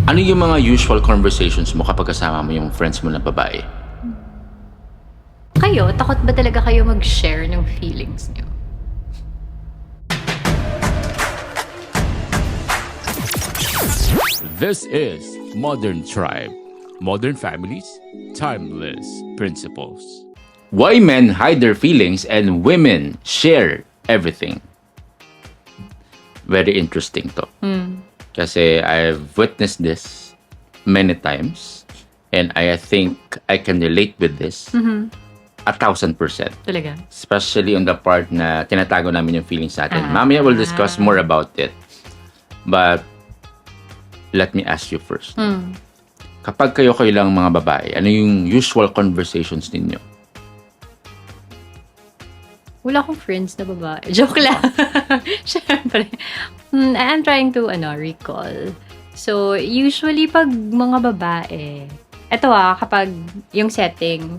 Ano yung mga usual conversations mo kapag kasama mo yung friends mo na babae? Kayo, takot ba talaga kayo mag-share ng feelings niyo? This is Modern Tribe. Modern families, timeless principles. Why men hide their feelings and women share everything? Very interesting to. Kasi I've witnessed this many times and I think I can relate with this 1,000%. Talaga? Especially on the part na tinatago namin yung feelings natin. Ah. Mamaya we'll discuss more about it. But let me ask you first. Kapag kayo lang mga babae, ano yung usual conversations ninyo? Wala akong friends na babae. Joke lang. Siyempre. I'm trying to recall. So, usually pag mga babae, eto kapag yung setting,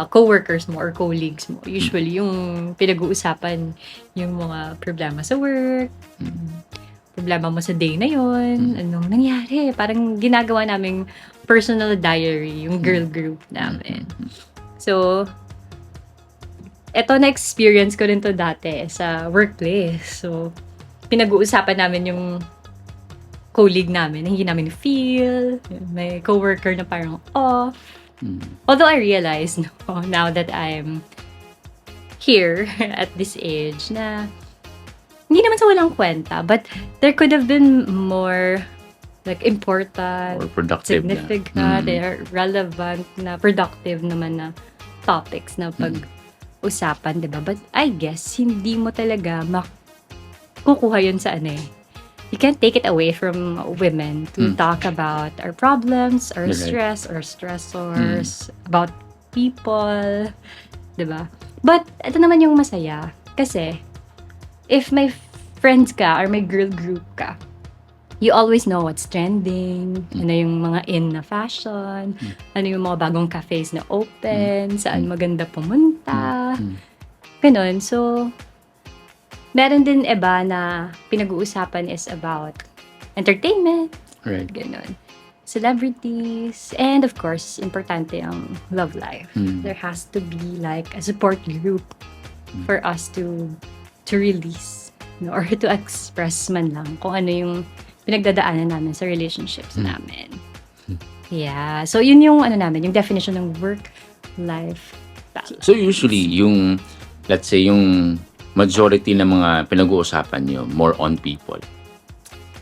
co-workers mo or colleagues mo, usually yung pinag-uusapan yung mga problema sa work, problema mo sa day na yon, anong nangyari. Parang ginagawa naming personal diary, yung girl group namin. So, eto na-experience ko rin to dati sa workplace. So, pinag-uusapan namin yung colleague namin, hindi namin feel, may coworker na parang off. Although I realize now that I'm here at this age na hindi naman sa walang kwenta, but there could have been more like important, Or productive significant, relevant na productive naman na topics na pag-usapan, diba? But I guess, hindi mo talaga makukuha yun sa You can't take it away from women to talk about our problems, our stress, our stressors, about people, diba? But ito naman yung masaya. Kasi, if may friends ka or may girl group ka, you always know what's trending, ano yung mga in na fashion, ano yung mga bagong cafes na open, saan maganda pumunta, ganon. So, meron din iba na pinag-uusapan is about entertainment, Right. ganon. Celebrities, and of course, importante ang love life. There has to be like a support group for us to release or to express man lang kung ano yung pinagdadaanan namin sa relationships namin. Yeah. So, yun yung namin, yung definition ng work-life balance. So usually, yung, let's say, yung majority ng mga pinag-uusapan nyo, more on people.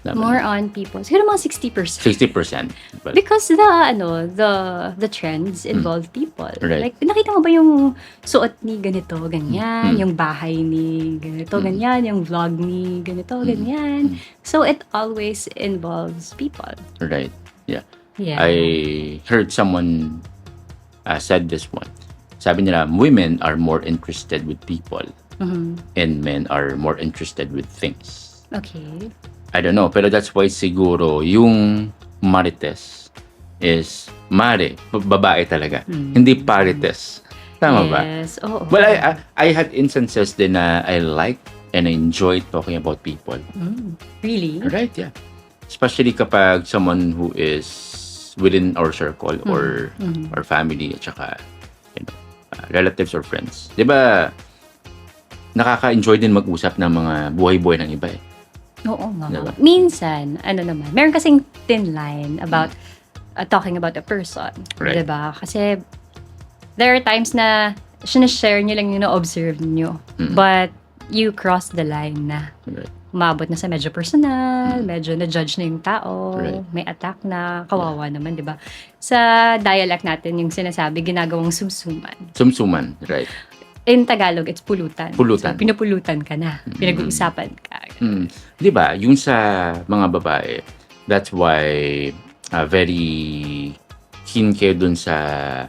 More on people. Siguro mga 60%. 60%. But, Because the trends involve people. Right. Like, nakita mo ba yung suot ni ganito, ganyan, yung bahay ni ganito, ganyan, yung vlog ni ganito, ganyan. So, it always involves people. right. Yeah. Yeah. I heard someone said this one. Sabi nila, women are more interested with people and men are more interested with things. Okay. I don't know, pero that's why siguro yung marites is mare, babae talaga. Hindi parites. Tama ba? Yes. Oo. Well, I had instances din na I like and I enjoy talking about people. Really? Right, yeah. Especially kapag someone who is within our circle or our family at saka relatives or friends. 'Di ba? Nakaka-enjoy din mag-usap ng mga buhay-buhay ng iba eh. Oo nga. Diba? Minsan, naman, meron kasing thin line about talking about a person. Right. Diba? Kasi there are times na sinashare nyo lang yung na-observe nyo. But you cross the line na. Right. Umabot na sa medyo personal, medyo na-judge na yung tao, Right. may attack na, kawawa naman, di ba? Sa dialect natin, yung sinasabi, ginagawang sumsuman. Sumsuman, right. In Tagalog, it's pulutan. Pulutan. So, pinupulutan ka na. Pinag-uusapan ka. Di ba, yung sa mga babae, that's why very keen kayo dun sa,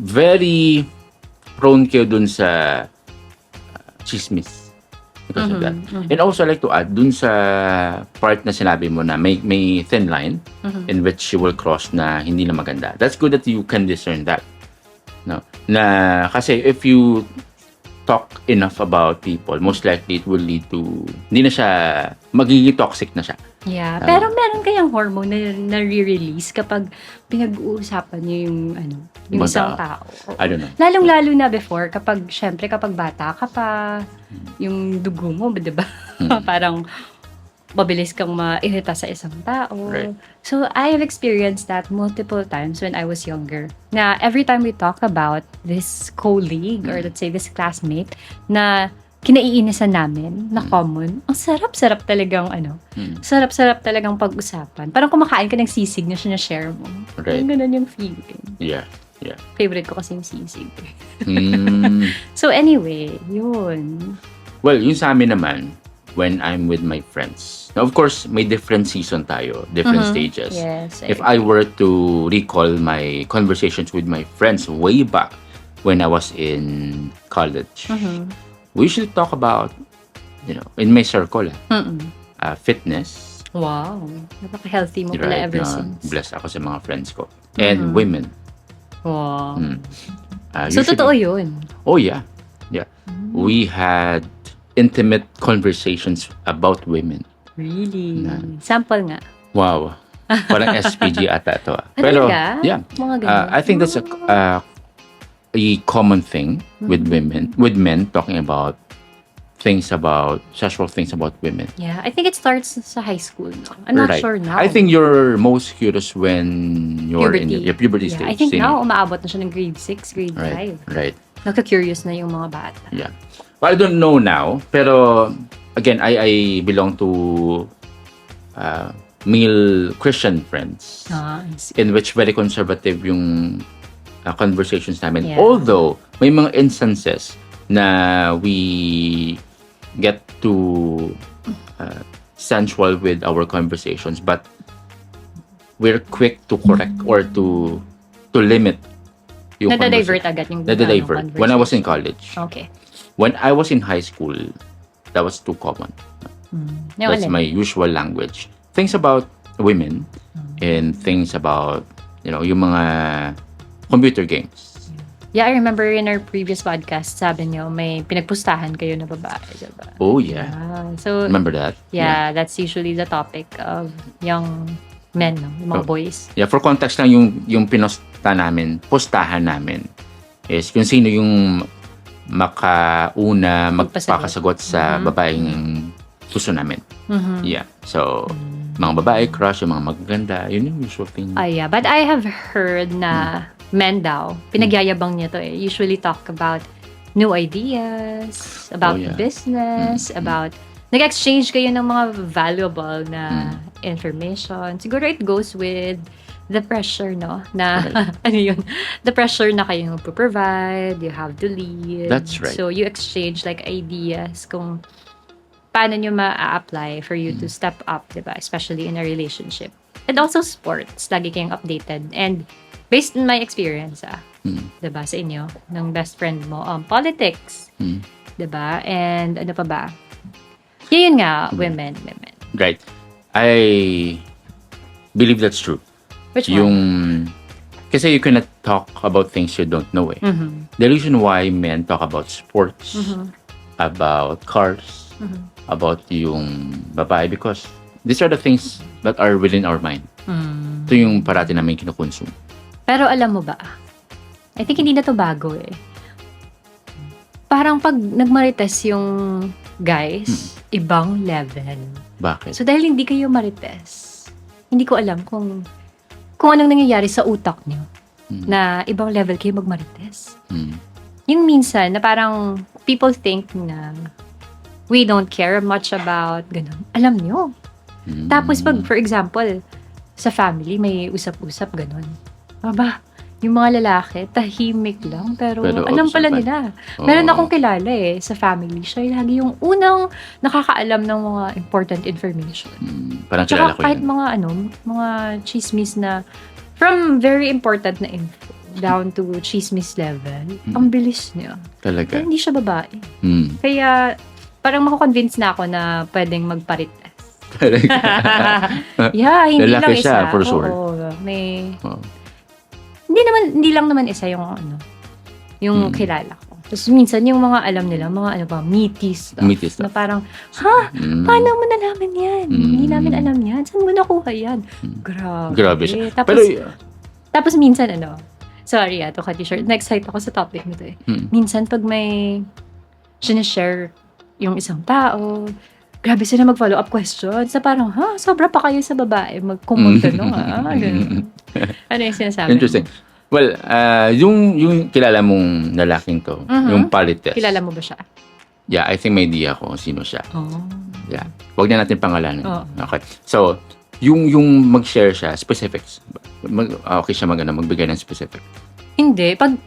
very prone kayo dun sa chismis. Because of that. And also, I like to add, dun sa part na sinabi mo na may thin line in which you will cross na hindi na maganda. That's good that you can discern that. No? Na, kasi if you talk enough about people, most likely it will lead to, hindi na siya, magiging toxic na siya. Yeah, Tama. pero meron kayang hormone na re-release kapag pinag-uusapan niyo yung yung Ibang isang tao. tao. I don't know. Lalong-lalo na before, syempre kapag bata ka pa, yung dugo mo, di ba? Parang mabilis kang mairita sa isang tao. Right. So, I have experienced that multiple times when I was younger. Na every time we talk about this colleague or let's say this classmate na kinaiinisan namin na common, ang sarap-sarap talagang sarap-sarap talagang pag-usapan. Parang kumakain ka ng sisig na share mo. Right. Yung ganun yung feeling. Yeah. Favorite ko kasi yung sisig. Mm. So anyway, yun. Well, yung sa amin naman, when I'm with my friends, now, of course, may different season tayo, different stages. Yes. If I were to recall my conversations with my friends way back when I was in college, we usually talk about, in my circle, fitness. Wow. Napaka-healthy mo pala Right, ever na since. blessed ako sa mga friends ko. And women. Wow. So, Usually- totoo yun. Oh, yeah. Yeah. We had intimate conversations about women. Really? Sample nga. Wow. Parang SPG ata ito. Talaga? Yeah. Mga ganun. I think that's a common thing with women, with men talking about sexual things about women. Yeah, I think it starts sa high school. No? I'm not Right. sure now. I think you're most curious when you're in your puberty Yeah, stage. I think Same. now, umaabot na siya ng grade 6, grade 5. Right. Right. Nagka-curious na yung mga bata. Yeah. Well, I don't know now, pero again, I belong to male Christian friends I see. in which very conservative yung conversations namin. Yeah. Although, may mga instances na we get to sensual with our conversations, but we're quick to correct or to limit yung Nada-divert conversation. agad yung Nada-divert. When I was in college. Okay. When I was in high school, that was too common. Yung That's alin? my usual language. Things about women and things about, yung mga computer games. Yeah, I remember in our previous podcast, sabi niyo, may pinagpustahan kayo na babae, diba? Oh, yeah. So, Remember that? yeah, that's usually the topic of young men, no? Yung mga Oh. boys. Yeah, for context lang, yung postahan namin is kung sino yung makauna magpakasagot sa babaeng gusto namin. Yeah. So, mga babae, crush, yung mga magaganda, yun yung usual thing. Yeah, but I have heard na men daw, pinagyayabang niya to usually talk about new ideas, about Oh, yeah. business, about, nag-exchange kayo ng mga valuable na information. Siguro it goes with the pressure, no? Na, ano yun? The pressure na kayo provide, you have to lead. That's right. So, you exchange like ideas kung paano nyo ma-apply for you to step up, diba? Especially in a relationship. And also sports, lagi kayong updated. And based on my experience, diba, sa inyo, ng best friend mo, politics, diba? And ano pa ba? Yun nga, women. Right. I believe that's true. Which one? Yung, kasi you cannot talk about things you don't know eh. The reason why men talk about sports, about cars, about yung babae, because these are the things that are within our mind. Ito yung parati namin kinukonsume. Pero alam mo ba, I think hindi na to bago eh. Parang pag nagmarites yung guys, ibang level. Bakit? So dahil hindi kayo marites, hindi ko alam kung anong nangyayari sa utak niyo na ibang level kayo magmarites. Yung minsan na parang people think na we don't care much about ganun. Alam niyo. Tapos pag, for example, sa family, may usap-usap ganun. Aba, yung mga lalaki, tahimik lang, pero alam pala observant. nila. Oo. Meron akong kilala sa family. Siya lagi yung unang nakakaalam ng mga important information. Parang Tsaka kilala ko kahit yun. mga chismis na from very important na info down to chismis level, ang bilis niya. Talaga. Pero hindi siya babae. Hmm. Kaya parang mako-convince na ako na pwedeng magparites. Talaga. Yeah, hindi Lalaki lang isa. siya, for sure. Oo, may Oh. hindi lang naman isa yung kilala ko. Tapos minsan yung mga alam nila, mga ano ba, meaty stuff. Meaty stuff. Na parang, ha? Paano mo nalaman yan? Hindi Mm. namin alam yan. Saan mo nakuha yan? Grabe. Grabe siya. Tapos, Pero, tapos minsan sorry to cut you short. Nag-excite ako sa topic nito eh. Minsan pag may sinishare yung isang tao, grabe sila mag-follow up questions na parang, sobra pa kayo sa babae magkumuntanong ganun. Ano yung sinasabi interesting. mo? Well, yung kilala mong lalaking to, yung Polites. Kilala mo ba siya? Yeah, I think may idea ko kung sino siya. Oh. Yeah. Huwag na natin pangalanan. Oo. Okay. So, yung mag-share siya, specifics. Okay siya magbigay ng specific. Hindi. Pag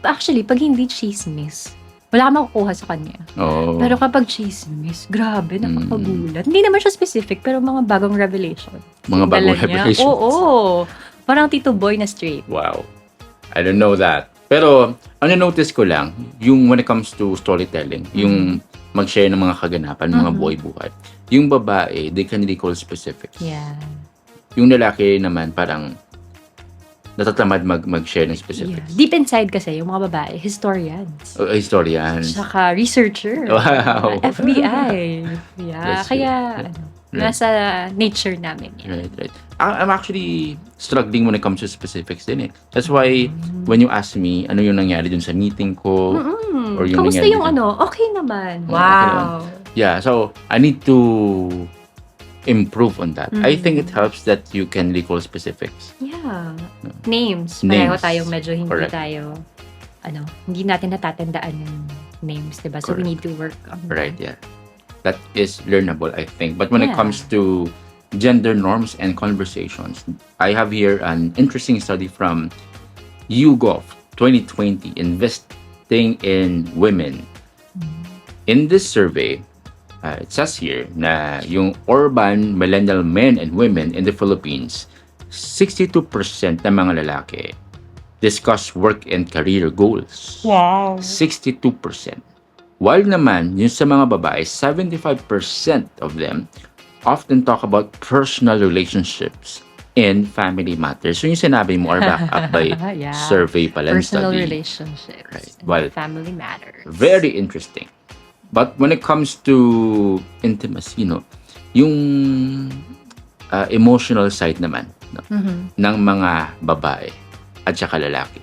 hindi chismis, wala ka makukuha sa kanya. Oh. Pero kapag chismis, grabe, nakakagulat. Hindi naman siya specific, pero mga bagong revelation. Mga bagong Dala niya. revelations. Oo. Parang Tito Boy na straight. Wow. I don't know that. Pero, notice ko lang, yung when it comes to storytelling, yung mag-share ng mga kaganapan, mga buhay-buhay. Yung babae, they can recall specifics. Yeah. Yung lalaki naman, parang natatamad mag-share ng specifics. Yeah. Deep inside kasi, yung mga babae, historians. Historians. Saka researcher. Wow. FBI. Yeah. That's true. Kaya, Right. nasa nature namin yan. Right. I'm actually struggling when it comes to specifics din eh. That's why, when you ask me, ano yung nangyari dun sa meeting ko, or yung Kamusta nangyari yung dun- Okay naman. Okay Wow. Yeah, so I need to improve on that. I think it helps that you can recall specifics. Yeah. Names. Pareho Names. tayong medyo hindi Correct. tayo, hindi natin natatandaan yung names, diba? So we Correct. need to work on that. Right, yeah. That is learnable, I think. But when it Yeah. comes to gender norms and conversations, I have here an interesting study from YouGov 2020, Investing in Women. In this survey, it says here na yung urban millennial men and women in the Philippines, 62% ng mga lalaki discuss work and career goals. Wow. 62%. While naman, yung sa mga babae, 75% of them often talk about personal relationships and family matters. So yung sinabi mo are backed up by Yeah. survey pala and Personal study. relationships. Right. And Well, family matters. Very interesting. But when it comes to intimacy, yung emotional side naman ng mga babae at saka lalaki.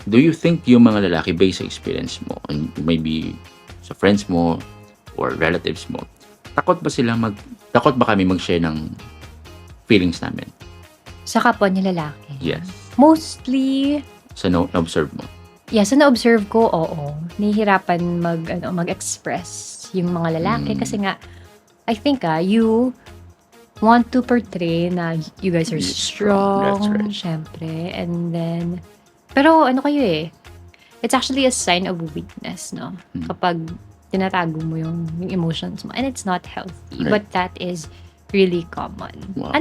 Do you think yung mga lalaki, based sa experience mo, and maybe sa friends mo or relatives mo, takot ba kami mag-share ng feelings namin? Sa kapwa niya lalaki. Yes. Mostly, Sa na-observe mo? sa na-observe ko, oo. Nahihirapan mag-express yung mga lalaki kasi nga, I think you want to portray na you guys are You're strong, that's strong, right. syempre. And then, pero kayo it's actually a sign of weakness, no? Kapag tinatago mo yung emotions mo. And it's not healthy. Right. But that is really common. Wow.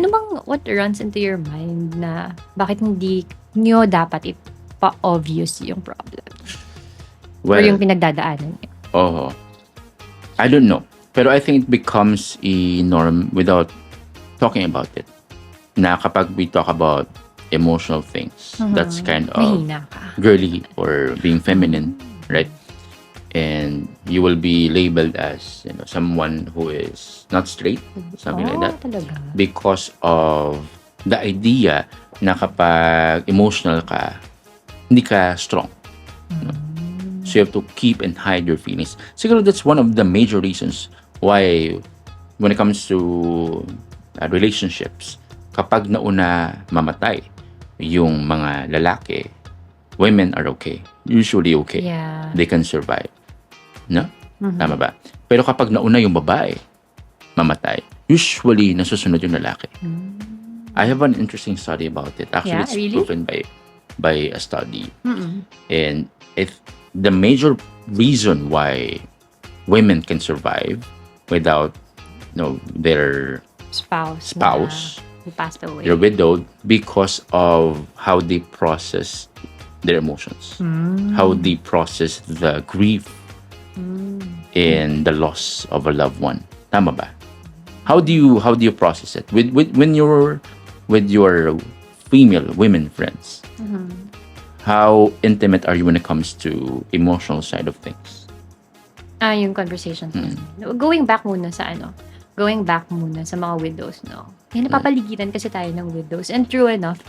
What runs into your mind na bakit hindi nyo dapat ipa-obvious yung problem? Or Well, yung pinagdadaanan niyo? I don't know. Pero I think it becomes a norm without talking about it. Na kapag we talk about emotional things, that's kind of Mahina ka. girly or being feminine, right? And you will be labeled as someone who is not straight, something like that, Talaga. because of the idea na kapag emotional ka, hindi ka strong. So you have to keep and hide your feelings. Siguro that's one of the major reasons why when it comes to relationships, kapag nauna mamatay yung mga lalaki, women are okay. Usually okay. Yeah. They can survive. No? Tama ba? Pero kapag nauna yung babae, mamatay, usually nasusunod yung lalaki. I have an interesting study about it. Actually, Yeah, it's really? proven by a study. And the major reason why women can survive without their Spouse. spouse, Who passed away. they're widowed because of how they process their emotions, how they process the grief and the loss of a loved one. Tama ba? How do you process it when you're with your female women friends? How intimate are you when it comes to emotional side of things? Yung conversations. Going back muna sa mga widows, no? Napapaligiran kasi tayo ng widows. And true enough,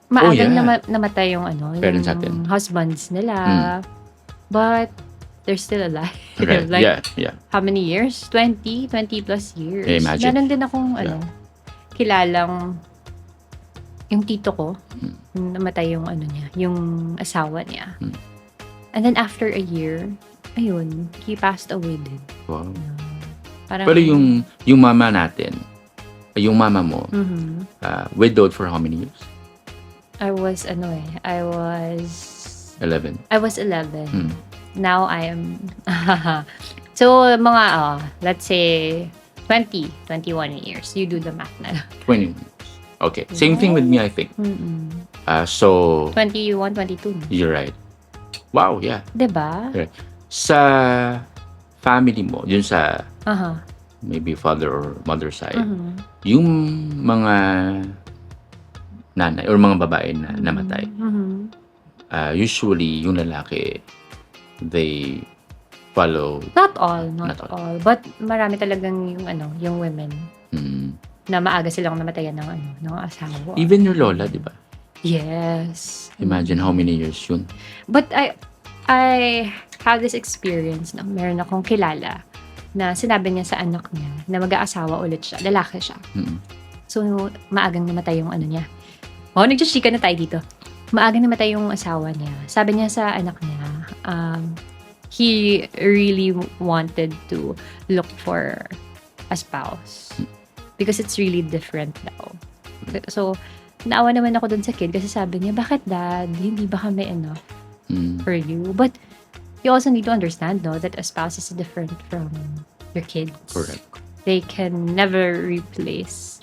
maagang namatay yung Parents yung natin. husbands nila. But they're still alive. Right. Like, yeah. how many years? 20 plus years. Yeah, imagine. Meron din akong kilalang yung tito ko, namatay yung yung asawa niya. And then after a year, ayun, he passed away din. Wow. Parang, Pero yung mama natin, yung mama mo, widowed for how many years? I was 11. 11. Now I am so mga let's say 21 years. You do the math na. 20 years. Okay. Same thing with me, I think. So 21, 22. you're right. Wow, yeah. 'Di ba? Sa family mo, yun sa Aha. maybe father or mother side, yung mga nanay or mga babae na namatay, usually yung lalaki, they follow. Not all. Not all. But marami talagang yung women na maaga silang namatayan ng asawa. Even your lola, di ba? Yes. Imagine how many years yun. But I have this experience na meron akong kilala na sinabi niya sa anak niya na mag-aasawa ulit siya. Lalaki siya. So, maagang namatay yung niya. Oh, nagsichika na tayo dito. Maagang namatay yung asawa niya. Sabi niya sa anak niya, he really wanted to look for a spouse. Because it's really different daw. So, naawa naman ako dun sa kid kasi sabi niya, bakit dad? Hindi ba kami enough for you? But, you also need to understand, no, that a spouse is different from your kids. Correct. They can never replace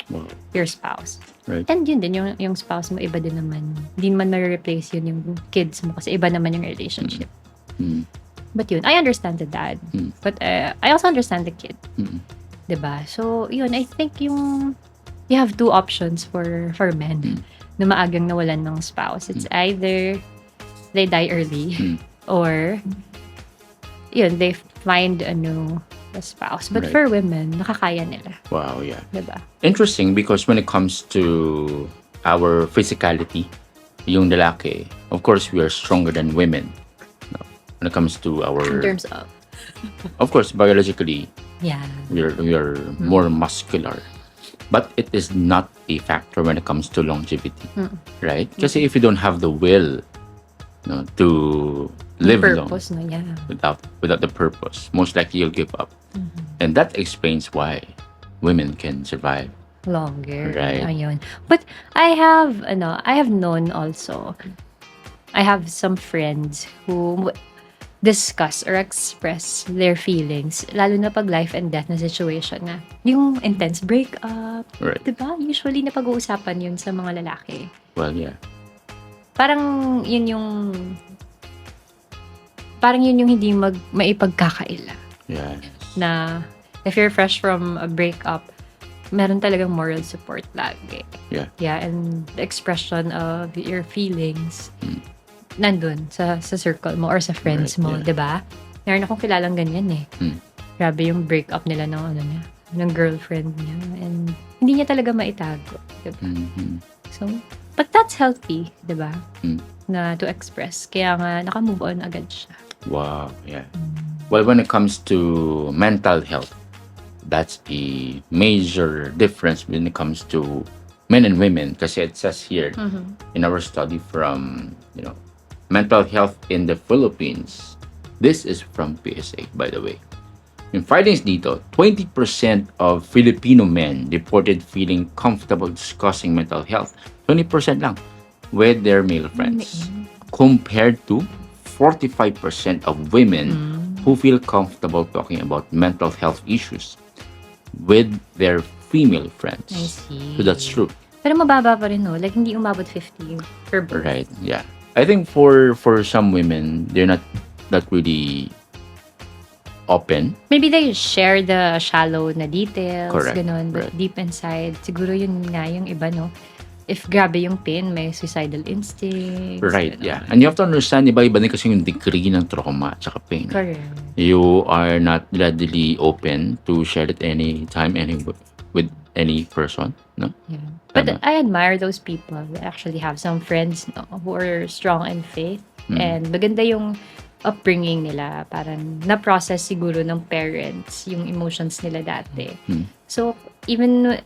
your spouse. Right. And yun din, yung spouse mo, iba din naman. Hindi naman ma-replace yun yung kids mo kasi iba naman yung relationship. But yun, I understand the dad. But I also understand the kid. Diba? So, yun, I think you have two options for men na maagang nawalan ng spouse. It's either they die early or yun, they find a new spouse. But Right. for women, nakakaya nila. Wow, yeah. Diba? Interesting because when it comes to our physicality, yung lalaki, of course, we are stronger than women. No? When it comes to In terms of course, biologically, yeah. we are more muscular. But it is not a factor when it comes to longevity, right? Kasi if you don't have the will to live long Purpose, no? Yeah. without the purpose, most likely you'll give up. And that explains why women can survive. Longer. Right. Ayun. But I have known also, I have some friends who discuss or express their feelings, lalo na pag life and death na situation na. Yung intense breakup, Right. diba? Usually na pag-uusapan yun sa mga lalaki. Well, yeah. Parang yun yung hindi maipagkakaila. Yeah. Na if you're fresh from a breakup, meron talagang moral support lagi. Yeah. Yeah, and the expression of your feelings nandun sa circle mo or sa friends Right, mo, yeah. 'di ba? Meron akong kilalang ganyan eh. Grabe yung breakup nila ng girlfriend niya, and hindi niya talaga maitago, 'di ba? So, but that's healthy, 'di ba? Na to express. Kaya nga naka-move on agad siya. Wow, yeah. Well, when it comes to mental health, that's a major difference when it comes to men and women. Kasi it says here in our study from, mental health in the Philippines. This is from PSA, by the way. Yung findings dito, 20% of Filipino men reported feeling comfortable discussing mental health. 20% lang with their male friends. Compared to 45% of women who feel comfortable talking about mental health issues with their female friends. I see. So that's true. Pero mababa pa rin, no? Like, hindi umabot 50 per both. Right, yeah. I think for some women, they're not really open. Maybe they share the shallow na details, Correct, ganun, but right. deep inside, siguro yun nga yung iba, no? if grabe yung pain, may suicidal instincts. Right, gano'n. yeah. And you have to understand, iba-iba din kasi yung degree ng trauma at saka pain. Correct. You are not readily open to share it anytime, with any person, no? Yeah. But Tama. I admire those people. I actually have some friends no, who are strong in faith. And maganda yung upbringing nila. Parang na-process siguro ng parents yung emotions nila dati. So, even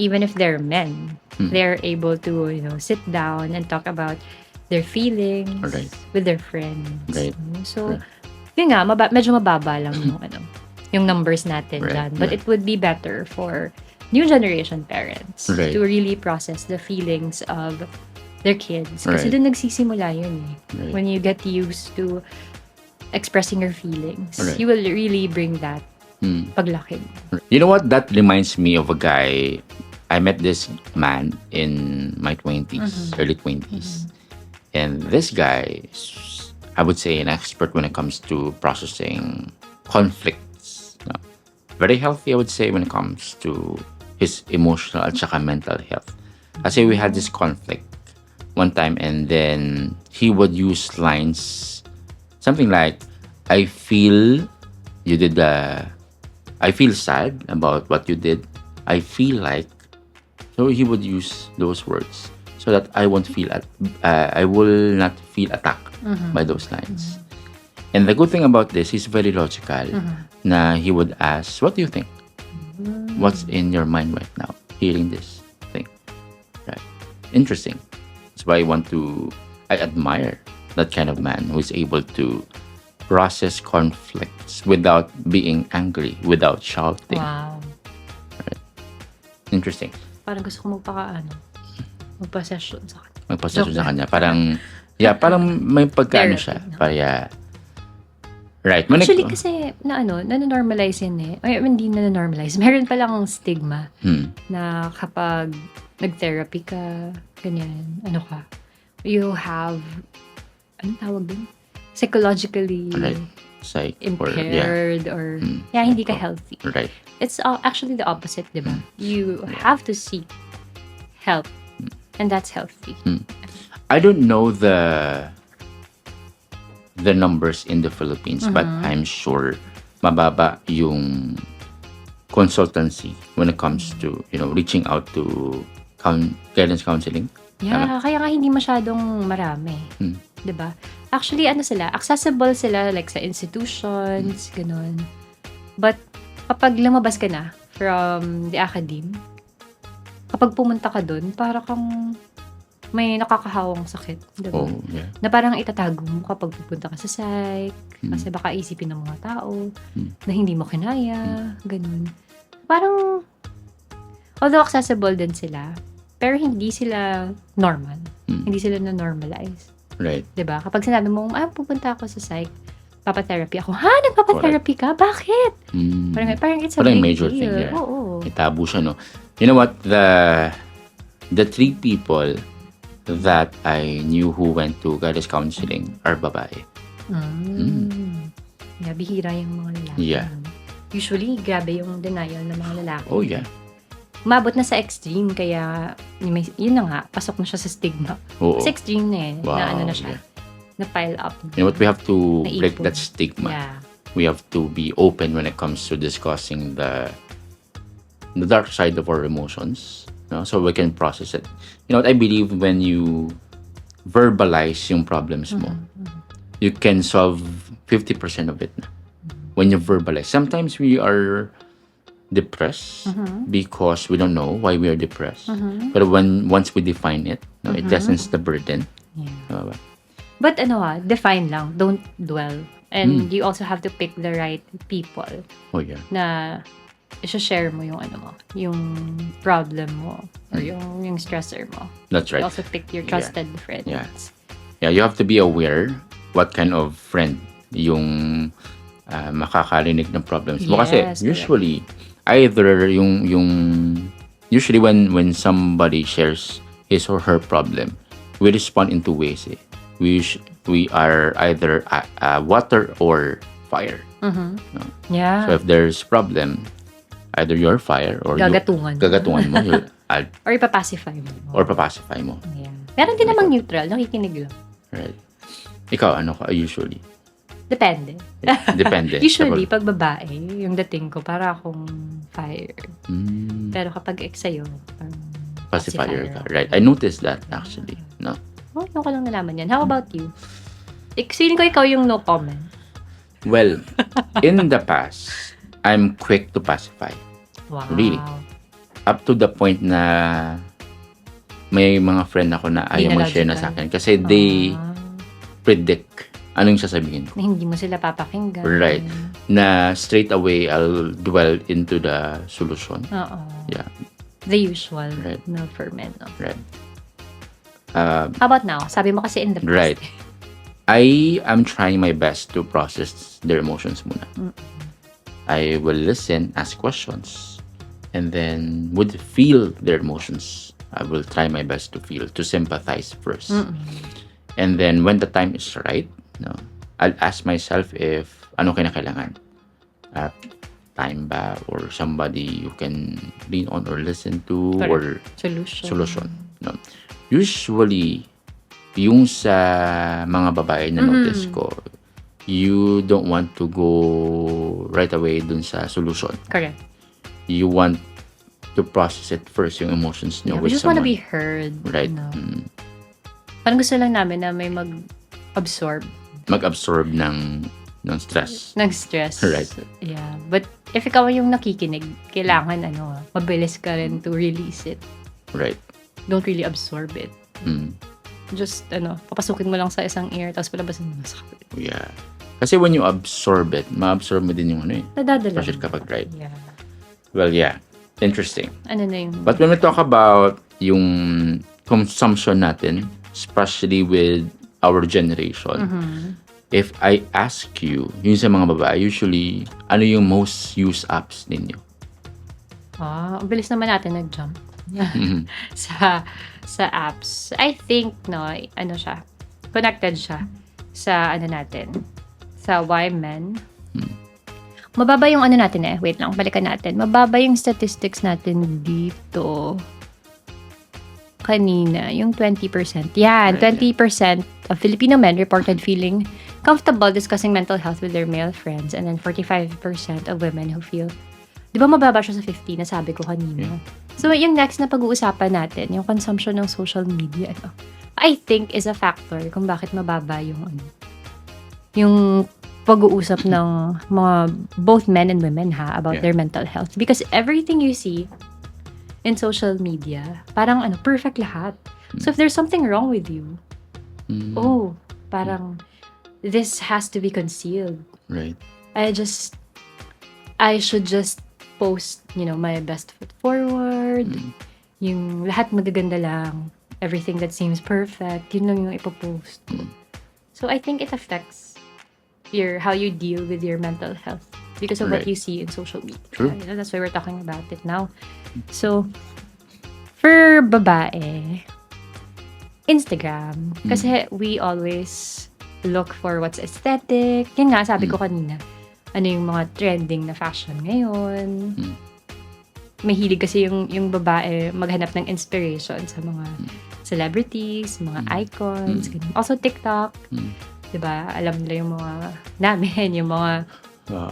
if they're men, they're able to, sit down and talk about their feelings Right. with their friends. Right. So, yun nga, medyo mababa lang yung, yung numbers natin Right, dyan. But right. it would be better for new generation parents Right. to really process the feelings of their kids. Kasi Right. doon nagsisimula yun eh. Right. When you get used to expressing your feelings, Right. you will really bring that paglaki mo. You know what? That reminds me of a guy. I met this man in my 20s, early 20s. And this guy is, I would say, an expert when it comes to processing conflicts. No? Very healthy, I would say, when it comes to his emotional at saka mental health. Kasi we had this conflict one time, and then he would use lines, something like, I feel you did I feel sad about what you did. I feel like. So he would use those words so that I won't feel I will not feel attacked by those lines. And the good thing about this, he's very logical. Na he would ask, what do you think? What's in your mind right now hearing this thing? Right. Interesting. That's why I admire that kind of man who is able to process conflicts without being angry, without shouting. Wow. Interesting. Parang gusto ko magpa-session sa kanya. Magpasasyon Joke sa lang. kanya. Parang may pagkaano Therapy, siya. no? Right. Actually, kasi nanonormalize yun eh. Ay, hindi nanonormalize. Meron palang stigma na kapag nag-therapy ka, ganyan, you have, anong tawag dun? Psychologically Right. Psych. impaired or hindi ka healthy. Right. It's actually the opposite, di ba? You have to seek help and that's healthy. I don't know the numbers in the Philippines, but I'm sure mababa yung consultancy when it comes to, reaching out to guidance counseling. Yeah, kaya nga hindi masyadong marami. 'Di ba? Actually, accessible sila like sa institutions, ganun. But kapag lumabas ka na from the academe, kapag pumunta ka doon, para kang may nakakahawang sakit, 'di ba? Oh, yeah. Na parang itatago mo kapag pupunta ka sa psych, kasi baka isipin ng mga tao na hindi mo kinaya, ganun. Parang, although accessible din sila, pero hindi sila normal. Hindi sila na-normalize. Right. 'Di ba? Kapag sinabi mo, pupunta ako sa psych, papatherapy ako. Ha? Nagpapatherapy ka? Bakit? Parang it's a Parang big major deal. thing, yeah. Oo. May tabu siya, no? You know what? The 3 people that I knew who went to guidance counseling are babae. Yeah, bihira yung mga lalaki. Yeah. Usually, grabe yung denial ng mga lalaki. Oh, yeah. Umabot na sa extreme, kaya yun na nga, pasok na siya sa stigma. Oo. Sa extreme na eh, Wow, na ano na siya, yeah. na pile up. You know what? We have to break Naipon. that stigma. Yeah. We have to be open when it comes to discussing the dark side of our emotions, so we can process it. You know what? I believe when you verbalize yung problems mo, you can solve 50% of it na. When you verbalize. Sometimes we are depressed because we don't know why we are depressed. But once we define it, it lessens the burden. Yeah. Diba? But define lang. Don't dwell. And you also have to pick the right people Oh yeah. na i-share mo yung yung problem mo or yung stressor mo. That's right. You also pick your trusted friends. Yeah. Yeah, you have to be aware what kind of friend yung makakarinig ng problems mo. Kasi Yes, usually, either usually when somebody shares his or her problem, we respond in 2 ways. We are either water or fire. Yeah. So if there's problem, either you're fire or Gagatungan. gagatungan mo. Or ipapacify mo. or papacify mo. Yeah. Meron din namang neutral, nakikinig lang. Right. Ikaw, ano ka usually? Depende. Depende. Usually, pag babae, yung dating ko, para akong fire. Pero kapag ex sa'yo, Pacifier ka. Right. I noticed that actually. No? Oh, yung ko lang nalaman yan. How about you? Feeling ko ikaw yung no comment. Well, in the past, I'm quick to pacify. Wow. Really? Up to the point na may mga friend ako na ayaw mag-share na sa akin kasi they predict anong sasabihin ko. Na hindi mo sila papakinggan. Right. Na straight away, I'll dwell into the solution. Oo. Yeah. The usual. Right. No for men. No? Right. How about now? Sabi mo kasi in the past. Right. I am trying my best to process their emotions muna. I will listen, ask questions, and then would feel their emotions. I will try my best to feel, to sympathize first. And then when the time is right, no, I'll ask myself if ano kinakailangan. Time ba or somebody you can lean on or listen to. Correct. Or solution. No. Usually, yung sa mga babae na notice ko, you don't want to go right away dun sa solution. Correct. You want to process it first, yung emotions nyo Yeah, we with just want to someone. be heard. Right. No? Parang gusto lang namin na may mag-absorb Mag-absorb ng stress. ng stress. Right. Yeah. But if ikaw yung nakikinig, kailangan mabilis ka rin to release it. Right. Don't really absorb it. Just, papasukin mo lang sa isang ear, tapos palabasin mo sa kapit. Yeah. Kasi when you absorb it, ma-absorb mo din yung Nadadala. pressure kapag right. Yeah. Well, yeah. Interesting. Ano na yung... But when we talk about yung consumption natin, especially with our generation, if I ask you, yung sa mga babae, usually, ano yung most used apps ninyo? ang bilis naman natin nag-jump. sa apps. I think, siya, connected siya sa, natin, sa why men. Mababa yung natin wait lang, balikan natin. Mababa yung statistics natin dito. Kanina, yung 20%. Yan, 20% of Filipino men reported feeling comfortable discussing mental health with their male friends, and then 45% of women who feel, di ba mababa siya sa 50 na sabi ko kanina? Yeah. So, yung next na pag-uusapan natin, yung consumption ng social media, I think is a factor kung bakit mababa yung pag-uusap ng mga both men and women about their mental health. Because everything you see in social media, parang perfect lahat. So if there's something wrong with you, parang this has to be concealed. Right. I should just post, my best foot forward. Yung lahat magaganda lang. Everything that seems perfect, yun lang yung ipopost. So I think it affects how you deal with your mental health because of what you see in social media. True. That's why we're talking about it now. So, for babae, Instagram. Kasi we always look for what's aesthetic. Yan nga, sabi ko kanina. Ano yung mga trending na fashion ngayon. Mahilig kasi yung babae maghanap ng inspiration sa mga celebrities, mga icons. Also, TikTok. Diba? Alam nila yung mga namin, yung mga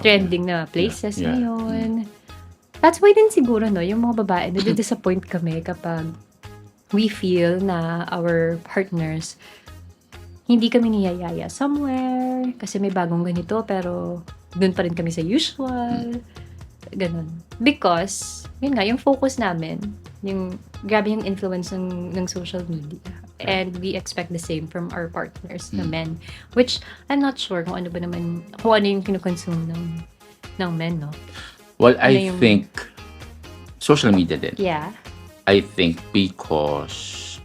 trending na places ngayon. That's why din siguro, yung mga babae, nadi-disappoint kami kapag we feel na our partners, hindi kami niyayaya somewhere, kasi may bagong ganito, pero dun pa rin kami sa usual. Ganon. Because, yun nga, yung focus namin, grabe yung influence ng social media. And we expect the same from our partners, na men. Which, I'm not sure kung ano yung kinukonsume ng men, no? Well, I think, social media din. Yeah. I think because,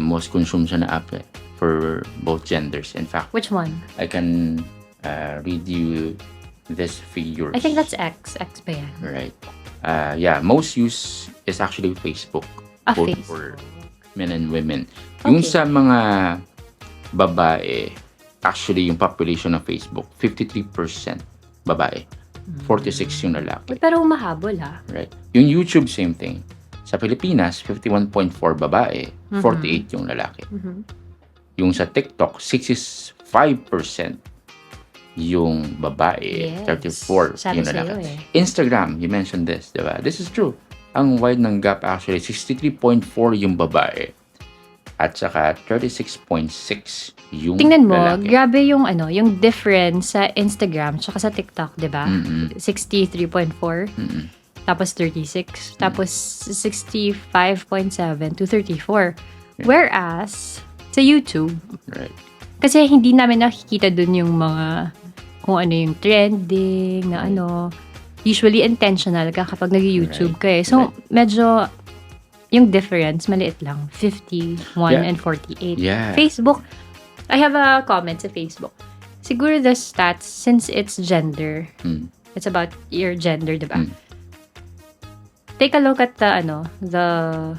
most consumed siya na app for both genders. In fact, Which one? I can read you this figures. I think that's X. X ba yan? Right. Most use is actually Facebook. Both Facebook. for men and women. Yung sa mga babae, actually yung population ng Facebook, 53% babae. 46 yung lalaki. Pero mahabol, ha? Right. Yung YouTube, same thing. Sa Pilipinas, 51.4 babae, 48 yung lalaki. Yung sa TikTok, 65% yung babae, Yes. 34 Sabi yung sa'yo lalaki. eh. Instagram, you mentioned this, diba? This is true. Ang wide ng gap actually, 63.4 yung babae at saka 36.6 yung Tingnan mo, lalaki. grabe yung yung difference sa Instagram tsaka sa TikTok, 'di ba? 63.4, tapos 36, tapos 65.7 to 34. Whereas sa YouTube, Right. kasi hindi namin nakikita dun yung mga kung ano yung trending na usually intentional ka kapag nag-YouTube ka eh. So, medyo yung difference, maliit lang. 51 Yeah. and 48. Yeah. Facebook, I have a comment sa Facebook. Siguro the stats, since it's gender, it's about your gender, diba? Take a look at the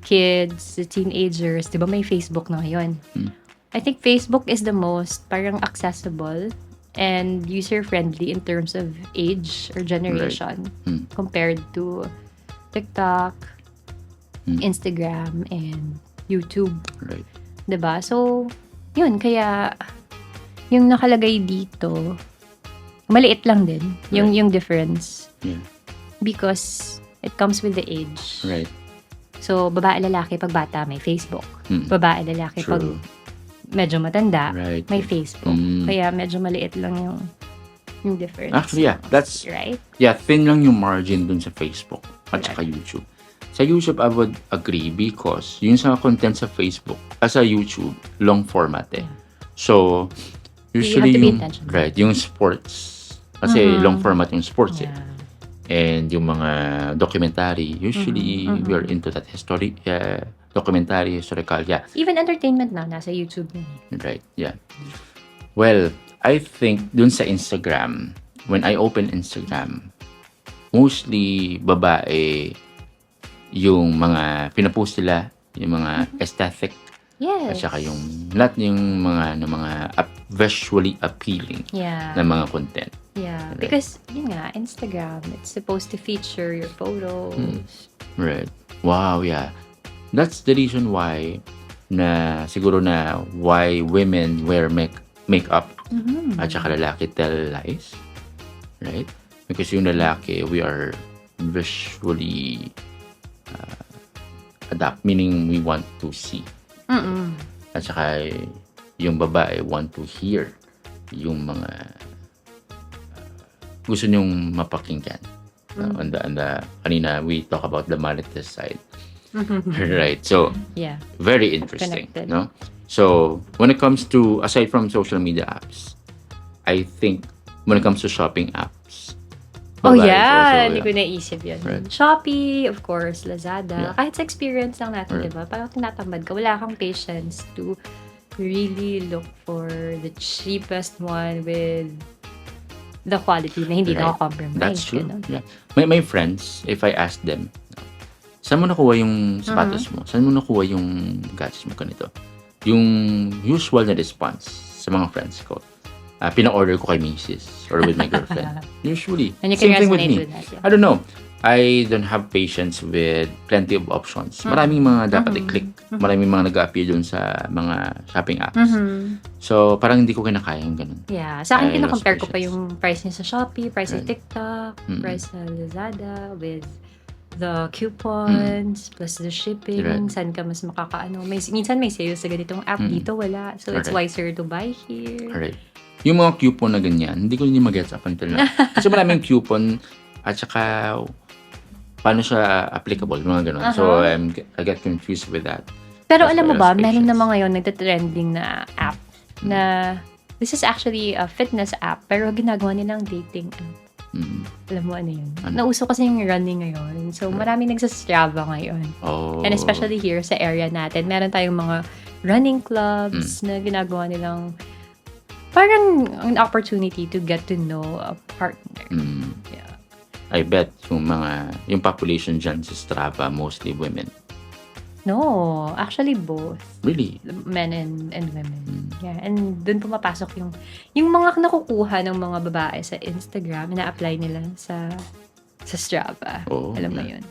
kids, the teenagers, diba may Facebook na ngayon? I think Facebook is the most parang accessible and user-friendly in terms of age or generation compared to TikTok, Instagram, and YouTube. Right. 'Di ba? So, yun. Kaya, yung nakalagay dito, maliit lang din yung difference. Yeah. Because it comes with the age. Right. So, babae, lalaki, pag bata, may Facebook. Babae, lalaki, True. pag medyo matanda, Right. may Facebook. Kaya medyo maliit lang yung difference. Actually, yeah. That's, right? yeah, thin lang yung margin dun sa Facebook at saka YouTube. Sa YouTube, I would agree because yung sa content sa Facebook, sa YouTube, long format eh. So, usually have to be yung, intentional. right, yung sports, kasi long format yung sports eh. Yeah. And yung mga documentary, usually we are into that documentary, historical, yeah. Even entertainment na, nasa YouTube na. Right, yeah. Well, I think dun sa Instagram, when I open Instagram, mostly babae yung mga pinapost nila, yung mga aesthetic, at Yes. saka yung lahat yung mga visually appealing Yeah. na mga content. Yeah. Right. Because, yun nga, Instagram, it's supposed to feature your photos. Right. Wow, yeah. That's the reason why siguro na why women wear makeup at saka lalaki tell lies. Right? Because yung lalaki, we are visually adapt, meaning we want to see. At saka yung babae want to hear yung mga gusto nyong mapakinggan. On the kanina we talk about the marital side. Right. So, Yeah. very interesting, Connected. no? So, when it comes to, aside from social media apps, I think when it comes to shopping apps, Oh babae is yeah, also, hindi ko naisip yun. Right. Shopee, of course, Lazada. Yeah. Kahit sa experience lang natin, Right. di ba? Parang tinatamad ka, wala kang patience to really look for the cheapest one with the quality na hindi Right. naka-compromise. That's true. Ganun. Yeah. My friends, if I ask them, saan mo nakuha yung sapatos mo? Saan mo nakuha yung gadgets mo ganito? Yung usual na response sa mga friends ko, pina-order ko kay Mrs. or with my girlfriend. Usually. And you can Same thing with resonate me. with that. Yeah. I don't know. I don't have patience with plenty of options. Maraming mga dapat i-click. Maraming mga nag-appear dun sa mga shopping apps. So, parang hindi ko kinakaya yung ganun. Yeah. Sa akin, I kina-compare lost ko pa yung price niya sa Shopee, price sa Right. TikTok, price sa Lazada, with the coupons, plus the shipping, Right. saan ka mas makakaano. Minsan may sales sa ganitong app, dito wala. So, it's Correct. wiser to buy here. Alright. Yung mga coupon na ganyan, hindi ko din mag-gets up until now. Kasi maraming coupon at saka paano siya applicable, mga ganun. So, I get confused with that. Pero That's alam mo why I ba, lost meron patience. naman ngayon nagtatrending na app na this is actually a fitness app pero ginagawa nilang dating app. Alam mo ano yun? Ano? Nauso kasi yung running ngayon. So, maraming nagsastrava ngayon. Oh. And especially here sa area natin, meron tayong mga running clubs na ginagawa nilang parang an opportunity to get to know a partner. Yeah. I bet yung population dyan sa Strava, mostly women. No, actually both. Really? Men and women. Yeah, and dun pumapasok yung mga nakukuha ng mga babae sa Instagram, na-apply nila sa Strava. Oo, Alam mo yeah. yun.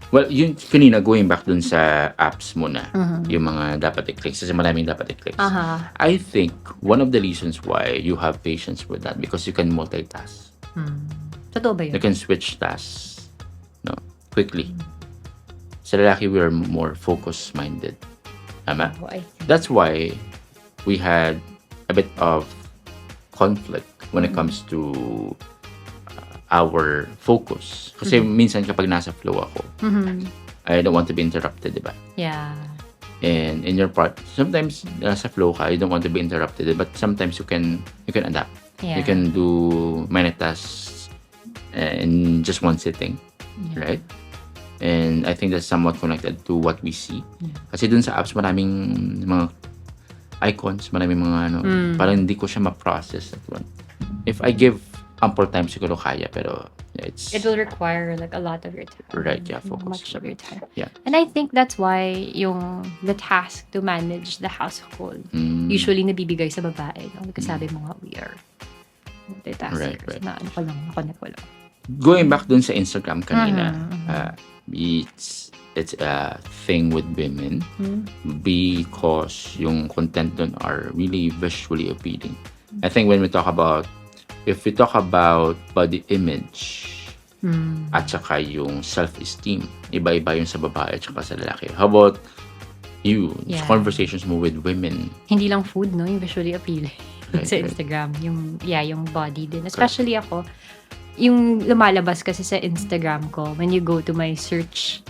Well, yun kanina, going back dun sa apps muna, Mhm. yung mga dapat i-click, kasi maraming dapat i-click. Aha. I think one of the reasons why you have patience with that because you can multitask. Totoo ba You yun? can switch tasks, no, quickly. Sa lalaki, we are more focus-minded. Tama? Oh, I think. That's why we had a bit of conflict when it comes to our focus. Kasi minsan kapag nasa flow ako, I don't want to be interrupted, di ba? Yeah. And in your part, sometimes nasa flow ka, you don't want to be interrupted, but sometimes you can adapt. Yeah. You can do many tasks in just one sitting, right? And I think that's somewhat connected to what we see. Kasi dun sa apps, maraming mga icons, maraming mga parang hindi ko siya ma-process at one. If I give ample time, siguro kaya, pero It will require like a lot of your time. Right, yeah, focus. Much of your time. Yeah. And I think that's why the task to manage the household usually nabibigay sa babae. No? Because sabi mo nga, we are multitaskers. Right. Na ano ko lang, connect ko lang. Going back dun sa Instagram kanina, it's a thing with women because yung content dun are really visually appealing. I think if we talk about body image at saka yung self-esteem, iba-iba yung sa babae at saka sa lalaki. How about you? Yeah. Conversations mo with women. Hindi lang food, no? Yung visually appealing Right, sa right. Instagram. Yung body din. Especially ako, yung lumalabas kasi sa Instagram ko, when you go to my search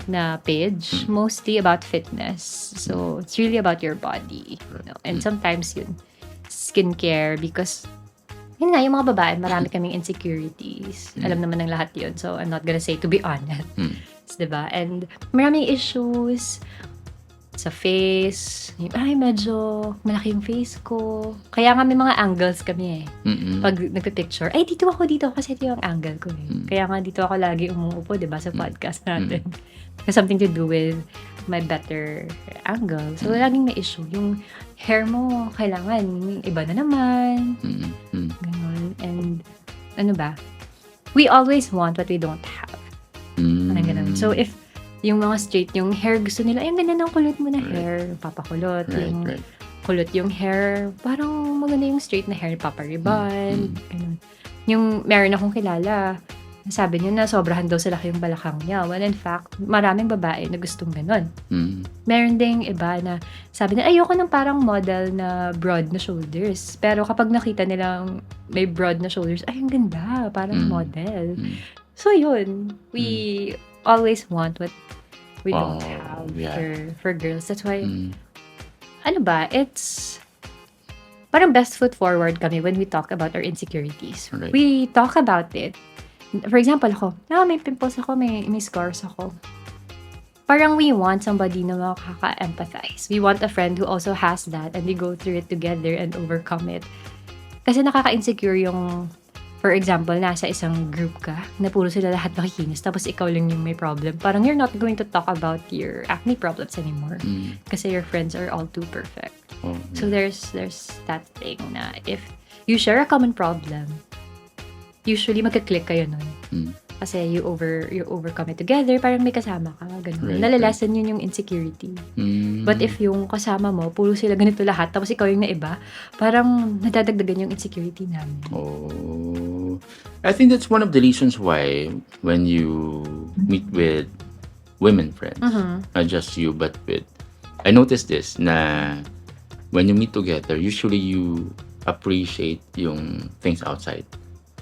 na page, mostly about fitness. So, it's really about your body. You know? And sometimes yun, skincare, because yun nga, yung mga babae, marami kaming insecurities. Alam naman ng lahat yun. So, I'm not gonna say to be honest. Diba? And maraming issues sa face. Ay, medyo malaki yung face ko. Kaya nga may mga angles kami eh. Pag nagpipicture, ay, dito ako kasi ito yung angle ko eh. Kaya nga dito ako lagi umuupo, diba, sa podcast natin. Has something to do with my better angle. So, laging may issue. Yung hair mo, kailangan iba na naman. Ganun. And, ano ba? We always want what we don't have. Parang ganun. So, if yung mga straight, yung hair gusto nila, ay, ang ganda ng kulot mo na hair. Papakulot. Right. Kulot yung hair. Parang maganda yung straight na hair. Papariban. Ganun. Yung meron akong kilala, sabi niya na sobrahan daw sa laki yung balakang niya. Well, in fact, maraming babae na gustong ganun. Meron ding iba na sabi na ayoko ng parang model na broad na shoulders. Pero kapag nakita nilang may broad na shoulders, ay, ang ganda. Parang model. So, yun. We always want what we don't have for girls. That's why, ano ba, it's parang best foot forward kami when we talk about our insecurities. Right. We talk about it. For example, ako, may pimples ako, may scars ako. Parang we want somebody na makaka-empathize. We want a friend who also has that and we go through it together and overcome it. Kasi nakaka-insecure yung, for example, nasa isang group ka na puro sila lahat nakikinis tapos ikaw lang yung may problem. Parang you're not going to talk about your acne problems anymore kasi your friends are all too perfect. So there's that thing na if you share a common problem, usually magka-click kayo nun. Kasi you overcome it together, parang may kasama ka, ganun. Right, Nalalasan yun yung insecurity. But if yung kasama mo, puro sila ganito lahat, tapos ikaw yung naiba, parang nadadagdagan yung insecurity namin. I think that's one of the reasons why when you meet with women friends, not just you, but I noticed this, na when you meet together, usually you appreciate yung things outside.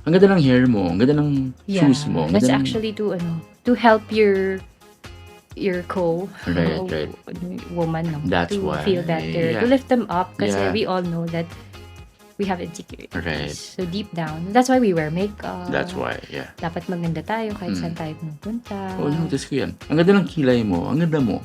Ang ganda ng hair mo, ang ganda ng shoes mo. That's actually to help your Right. woman, no? That's to why, feel better, to lift them up, kasi we all know that we have insecurities. Right. So deep down, that's why we wear makeup. That's why, yeah. Dapat maganda tayo kahit saan tayo pumunta. Notice ko yan. Ang ganda ng kilay mo, ang ganda mo.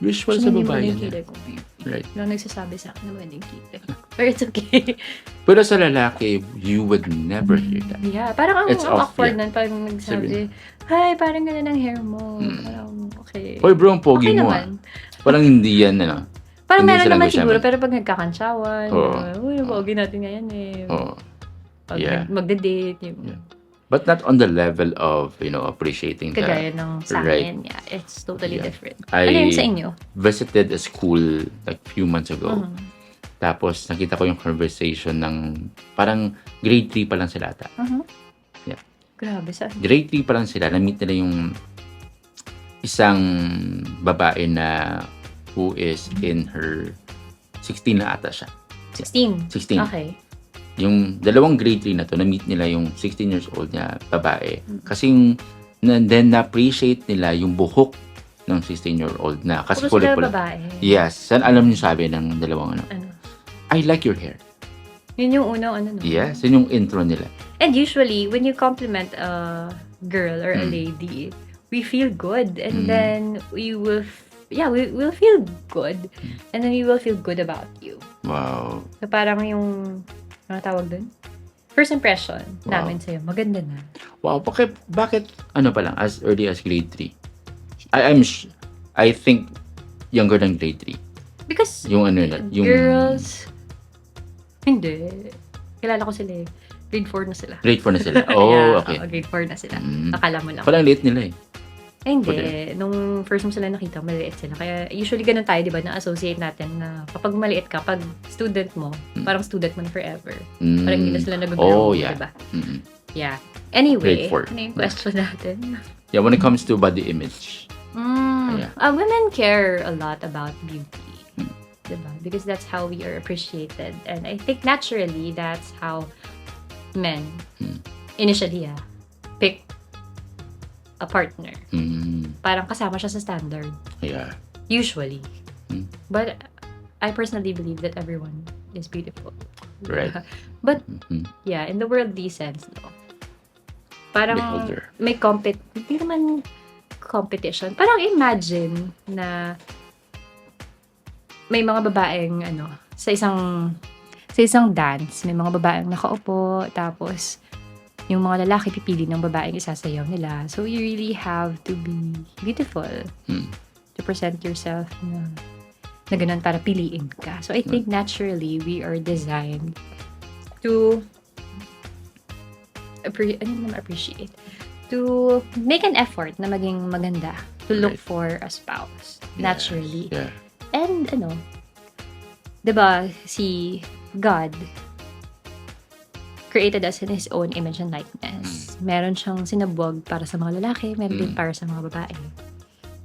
Usual sa Hindi mo babae yung yan. kilay ko. Right. Walang nagsasabi sa akin na walang kilay. But it's okay. Pero sa lalaki, you would never hear that. Yeah, parang ang It's off, awkward yeah. nun. Parang nagsabi, hi, parang ganda ng hair mo. Parang, okay. Hoy bro, ang pogi Okay mo naman. Parang hindi yan, ano. Parang Hindi meron sila naman gusto siguro, naman. pero pag nagkakansyawan, Oo. uy, pogi natin ngayon eh. Oo. Pag Yeah. magde-date, yung But not on the level of, appreciating the... Kagaya ng sa Right. amin. Yeah, it's totally Yeah. different. I Ano yun sa inyo? visited a school like few months ago. Mhm. Tapos nakita ko yung conversation ng parang grade 3 pa lang sila ata. Mhm. Yeah. Grabe, saan? Grade 3 pa lang sila. Na-meet nila yung isang babae na who is in her 16 na ata siya. 16. 16. Okay. Yung dalawang grade 3 na to, na-meet nila yung 16 years old na babae. Mm. Kasi then na-appreciate nila yung buhok ng 16-year-old na. Kasi Puro sila kulay-pula. babae. Yes. Saan alam niyo sabi ng dalawang Ano? I like your hair. Yun yung unang no? Yes. Yun yung intro nila. And usually, when you compliment a girl or a Mm. lady, we feel good. And Mm. then, we will feel good. And then we will feel good about you. Wow. So, parang yung, ano tawag dun? First impression Wow. namin sa'yo, maganda na. Wow. Bakit ano pa lang, as early as grade 3? I think younger than grade 3. Because, Yung ano na, yung... girls, hindi. Kilala ko sila eh. Grade 4 na sila. Grade 4 na sila. Oh, Yeah, okay. grade 4 na sila. Mm. Akala mo lang. Parang late nila eh. Ay, hindi. Okay. Nung first mo sila nakita, maliit sila. Kaya usually ganun tayo, di ba, na-associate natin na kapag maliit ka, pag student mo, parang student mo na forever. Mm. Parang hindi na sila nag-grow, Oh, yeah. di ba? Mm-mm. Yeah. Anyway, Grade 4. ano yung question natin? Yeah, when it comes to body image. Yeah. Women care a lot about beauty. Mm. Diba? Because that's how we are appreciated. And I think naturally, that's how men, initially, pick a partner. Mm. Parang kasama siya sa standard. Yeah. Usually. Mm. But I personally believe that everyone is beautiful. Right. But Mhm. yeah, in the worldly sense, no? Parang Beholder. may hindi naman competition. Parang imagine na may mga babaeng sa isang dance, may mga babaeng nakaupo, tapos yung mga lalaki pipili ng babaeng isasayaw nila. So you really have to be beautiful Mm. to present yourself na ganun para piliin ka. So I think naturally we are designed to appreciate, to make an effort na maging maganda, to look Right. for a spouse Yes. naturally. Yeah. And 'di ba si God created us in His own image and likeness. Meron siyang sinabuwag para sa mga lalaki, meron din para sa mga babae.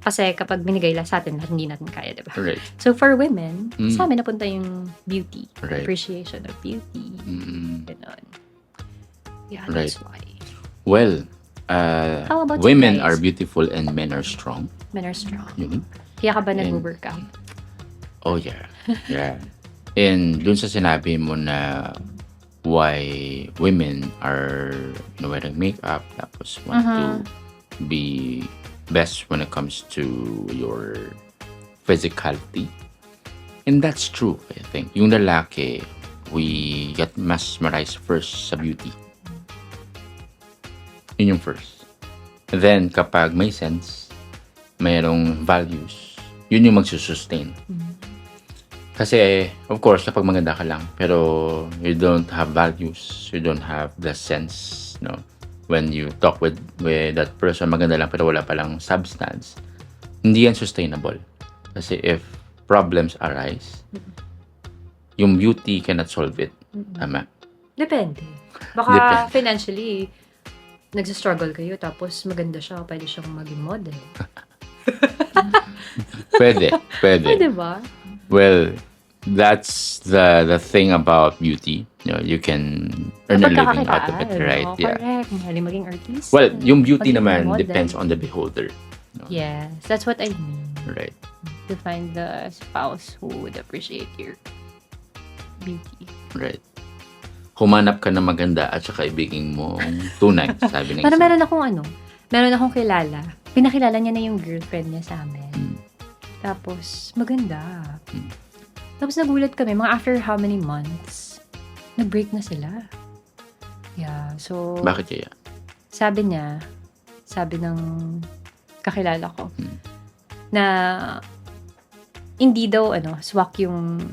Kasi kapag binigay lang sa atin, hindi natin kaya, diba? Right. So for women, Mm. sa amin napunta yung beauty, Right. appreciation of beauty, Mm. ganon. Yeah, Right. that's why. Well, How about you women guys? are beautiful and men are strong. Men are strong. Yun. Kaya ka ba And- nag-workout? Oh, yeah. Yeah. And dun sa sinabi mo na why women are wearing makeup tapos want to be best when it comes to your physicality. And that's true, I think. Yung lalaki, we get mesmerized first sa beauty. Yun yung first. Then, kapag may sense, mayroong values, yun yung magsusustain. Kasi, of course, kapag maganda ka lang, pero you don't have values, you don't have the sense, when you talk with that person, maganda lang pero wala palang substance, hindi yan sustainable. Kasi if problems arise, yung beauty cannot solve it. Tama? Depende. Baka Depende. financially, nagsistruggle kayo, tapos maganda siya, pwede siyang maging model. Pwede. Pwede ba? Well, that's the thing about beauty. You can earn a living out of it, right? Yeah. Correct. Mahaling maging artist. Well, yung beauty Maging naman model. depends on the beholder. Yes, that's what I mean. Right. To find the spouse who would appreciate your beauty. Right. Humanap ka na maganda at saka ibigin mo tunay, sabi ng Pero isa. meron akong kilala. Pinakilala niya na yung girlfriend niya sa amin. Mm. Tapos, maganda. Tapos nagulat kami, mga after how many months, nag-break na sila. Yeah, so... Bakit kaya? Sabi ng kakilala ko, na hindi daw, swak yung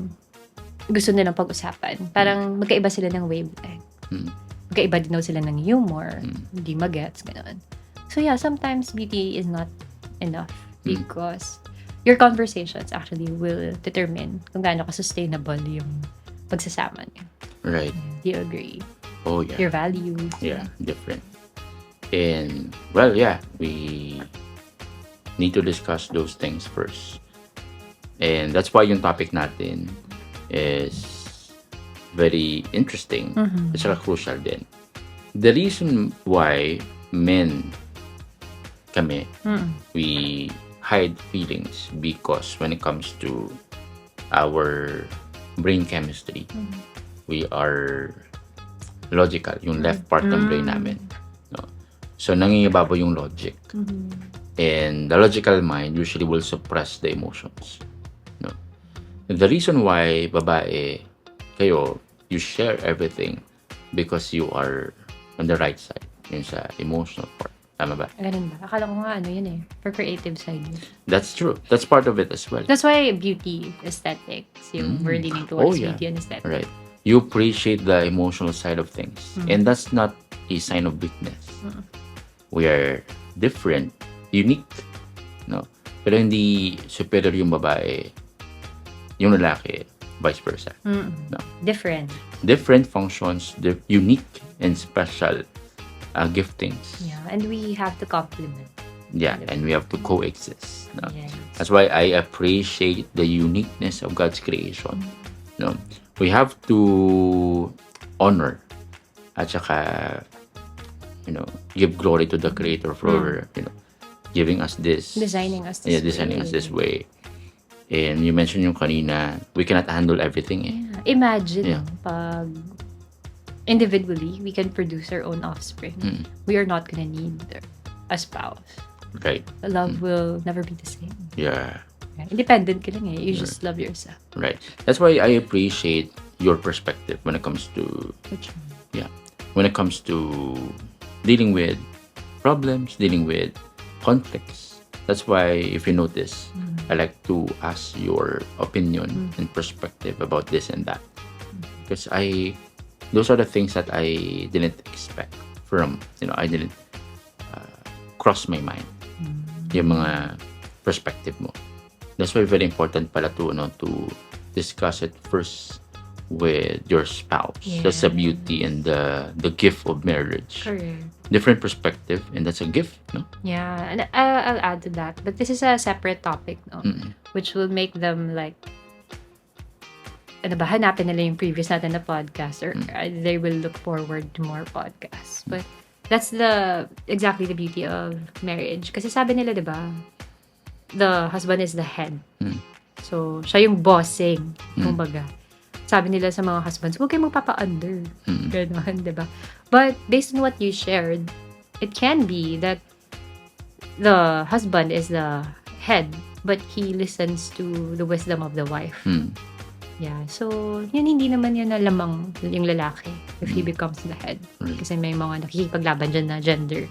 gusto nilang pag-usapan. Parang magkaiba sila ng wavelength. Mm. magkaiba din daw sila ng humor, hindi magets, gano'n. So yeah, sometimes beauty is not enough because your conversations actually will determine kung gaano ka-sustainable yung pagsasama niyo. Right. Do you agree? Oh, yeah. Your values. Yeah, different. And, well, yeah, we need to discuss those things first. And that's why yung topic natin is very interesting at saka crucial din. The reason why men kami, we hide feelings because when it comes to our brain chemistry, we are logical, yung left part ng brain namin. No? So, nangingibabaw yung logic. And the logical mind usually will suppress the emotions. No? The reason why babae kayo, you share everything because you are on the right side, yung sa emotional part. Tama ba? Ganun ba? Akala ko nga yun eh. For creative side yun. That's true. That's part of it as well. That's why beauty, aesthetics, yung we're leaning towards yeah. beauty and aesthetics. Right. You appreciate the emotional side of things. And that's not a sign of weakness. We are different, unique. No? Pero hindi superior yung babae, yung lalaki, vice versa. No? Different. Different functions, unique and special giftings. Yeah. And we have to complement. Yeah, and we have to coexist. No? Yes. That's why I appreciate the uniqueness of God's creation. No? We have to honor at saka, give glory to the Creator for, giving us this. Designing us this Yeah, designing us this way. And you mentioned yung kanina, we cannot handle everything eh. Yeah. Imagine, pag individually, we can produce our own offspring. We are not gonna need a spouse. Right. The love will never be the same. Yeah. Yeah. Independent ka lang eh. You just love yourself. Right. That's why I appreciate your perspective when it comes to when it comes to dealing with problems, dealing with conflicts. That's why, if you notice, I like to ask your opinion and perspective about this and that. Because those are the things that I didn't expect from, I didn't cross my mind. Yung mga perspective mo. That's why very important pala to discuss it first with your spouse. That's the beauty and the gift of marriage. Correct. Different perspective, and that's a gift, no? Yeah, and I'll add to that. But this is a separate topic, no? Which will make them like, hanapin nila yung previous natin na podcast, or they will look forward to more podcasts. But that's exactly the beauty of marriage. Kasi sabi nila, di ba, the husband is the head. So, siya yung bossing, kumbaga. Sabi nila sa mga husbands, huwag kayong magpapa-under. Ganon, diba? But based on what you shared, it can be that the husband is the head, but he listens to the wisdom of the wife. Yeah, so yun, hindi naman yun na lamang yung lalaki if he becomes the head. Kasi may mga nakikipaglaban dyan na gender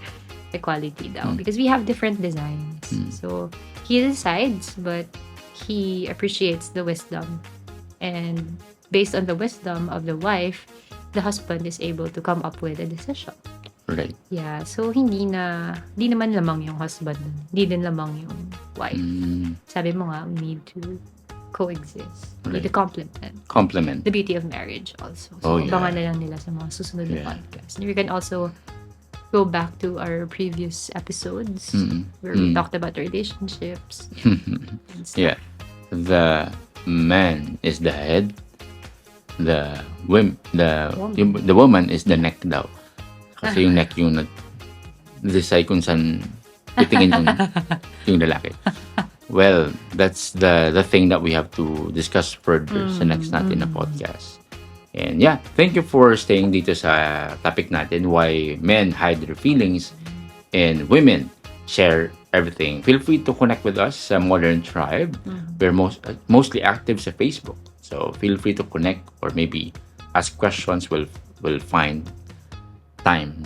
equality daw. Because we have different designs. So, he decides, but he appreciates the wisdom. And based on the wisdom of the wife, the husband is able to come up with a decision. Right. Yeah, so hindi naman lamang yung husband, hindi din lamang yung wife. Sabi mo nga, we need to coexist. We need to complement the beauty of marriage also. So, abangan na lang nila sa mga susunod na podcast. And we can also go back to our previous episodes where we talked about relationships. And stuff. Yeah. The man is the head. The woman is the neck daw. Kasi yung neck yung nag-decide kung saan titingin yung lalaki. Well, that's the thing that we have to discuss further sa next natin na podcast. And yeah, thank you for staying dito sa topic natin, why men hide their feelings and women share everything. Feel free to connect with us sa Modern Tribe. We're mostly active sa Facebook. So feel free to connect or maybe ask questions. We'll find time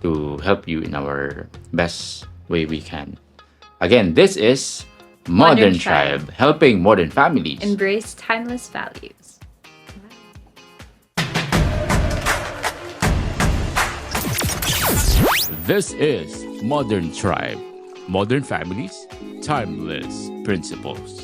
to help you in our best way we can. Again, this is Modern Tribe, helping modern families embrace timeless values. This is Modern Tribe. Modern families, timeless principles.